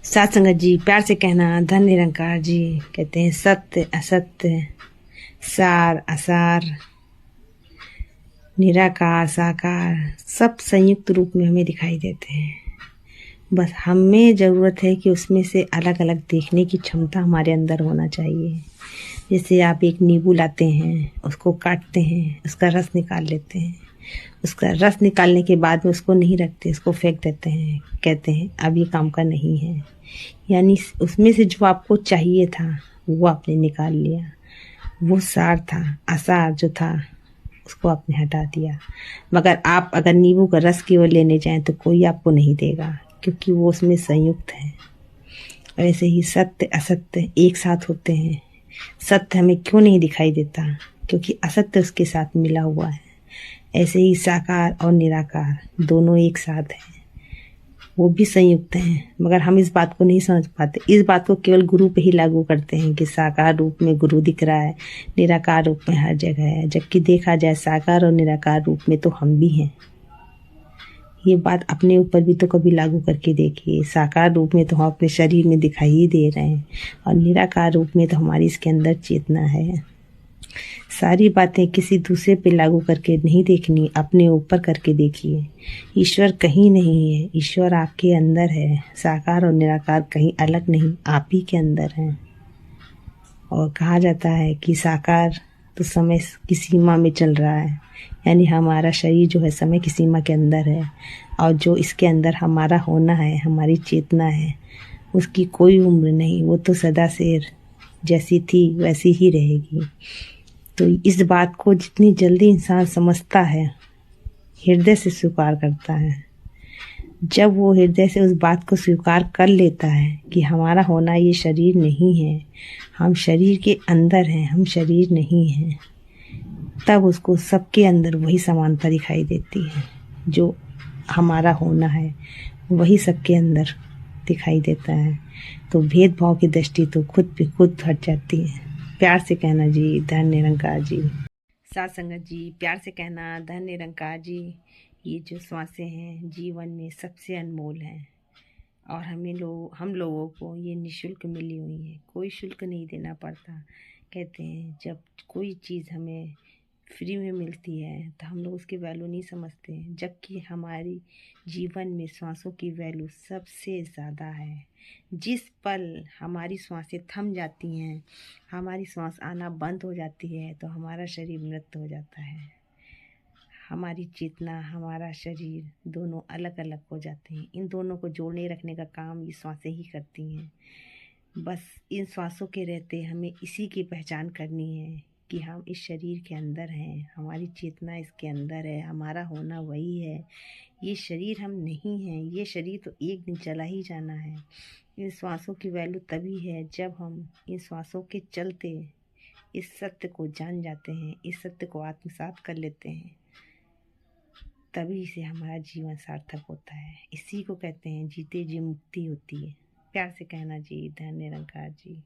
सात संगत जी, प्यार से कहना। धन निरंकार जी कहते हैं सत्य असत्य, सार असार, निराकार साकार सब संयुक्त रूप में हमें दिखाई देते हैं। बस हमें ज़रूरत है कि उसमें से अलग अलग देखने की क्षमता हमारे अंदर होना चाहिए। जैसे आप एक नींबू लाते हैं, उसको काटते हैं, उसका रस निकाल लेते हैं। उसका रस निकालने के बाद में उसको नहीं रखते, उसको फेंक देते हैं, कहते हैं अब ये काम का नहीं है। यानी उसमें से जो आपको चाहिए था वो आपने निकाल लिया, वो सार था। असार जो था उसको आपने हटा दिया। मगर आप अगर नींबू का रस केवल लेने जाएं तो कोई आपको नहीं देगा, क्योंकि वो उसमें संयुक्त है। ऐसे ही सत्य असत्य एक साथ होते हैं। सत्य हमें क्यों नहीं दिखाई देता? क्योंकि असत्य उसके साथ मिला हुआ है। ऐसे ही साकार और निराकार दोनों एक साथ हैं, वो भी संयुक्त हैं, मगर हम इस बात को नहीं समझ पाते। इस बात को केवल गुरु पे ही लागू करते हैं कि साकार रूप में गुरु दिख रहा है, निराकार रूप में हर जगह है। जबकि देखा जाए साकार और निराकार रूप में तो हम भी हैं। ये बात अपने ऊपर भी तो कभी लागू करके देखिए। साकार रूप में तो हम अपने शरीर में दिखाई ही दे रहे हैं, और निराकार रूप में तो हमारी इसके अंदर चेतना है। सारी बातें किसी दूसरे पे लागू करके नहीं देखनी, अपने ऊपर करके देखिए। ईश्वर कहीं नहीं है, ईश्वर आपके अंदर है। साकार और निराकार कहीं अलग नहीं, आप ही के अंदर हैं। और कहा जाता है कि साकार तो समय की सीमा में चल रहा है, यानी हमारा शरीर जो है समय की सीमा के अंदर है, और जो इसके अंदर हमारा होना है, हमारी चेतना है, उसकी कोई उम्र नहीं। वो तो सदा से जैसी थी वैसी ही रहेगी। तो इस बात को जितनी जल्दी इंसान समझता है, हृदय से स्वीकार करता है, जब वो हृदय से उस बात को स्वीकार कर लेता है कि हमारा होना ये शरीर नहीं है, हम शरीर के अंदर हैं, हम शरीर नहीं हैं, तब उसको सबके अंदर वही समानता दिखाई देती है। जो हमारा होना है वही सबके अंदर दिखाई देता है। तो भेदभाव की दृष्टि तो खुद पे खुद हट जाती है। प्यार से कहना जी, धन निरंकार जी। सात संगत जी, प्यार से कहना। धन निरंकार जी, ये जो श्वासें हैं जीवन में सबसे अनमोल हैं, और हम लोगों को ये निःशुल्क मिली हुई है। कोई शुल्क नहीं देना पड़ता। कहते हैं जब कोई चीज़ हमें फ्री में मिलती है तो हम लोग उसकी वैल्यू नहीं समझते हैं, जबकि हमारी जीवन में सांसों की वैल्यू सबसे ज़्यादा है। जिस पल हमारी सांसें थम जाती हैं, हमारी सांस आना बंद हो जाती है, तो हमारा शरीर मृत हो जाता है। हमारी चेतना, हमारा शरीर दोनों अलग अलग हो जाते हैं। इन दोनों को जोड़ने रखने का काम ये श्वासें ही करती हैं। बस इन श्वासों के रहते हमें इसी की पहचान करनी है कि हम इस शरीर के अंदर हैं, हमारी चेतना इसके अंदर है, हमारा होना वही है। ये शरीर हम नहीं हैं, ये शरीर तो एक दिन चला ही जाना है। इन श्वासों की वैल्यू तभी है जब हम इन श्वासों के चलते इस सत्य को जान जाते हैं, इस सत्य को आत्मसात कर लेते हैं, तभी से हमारा जीवन सार्थक होता है। इसी को कहते हैं जीते जी मुक्ति होती है। प्यार से कहना जी, धन निरंकार जी।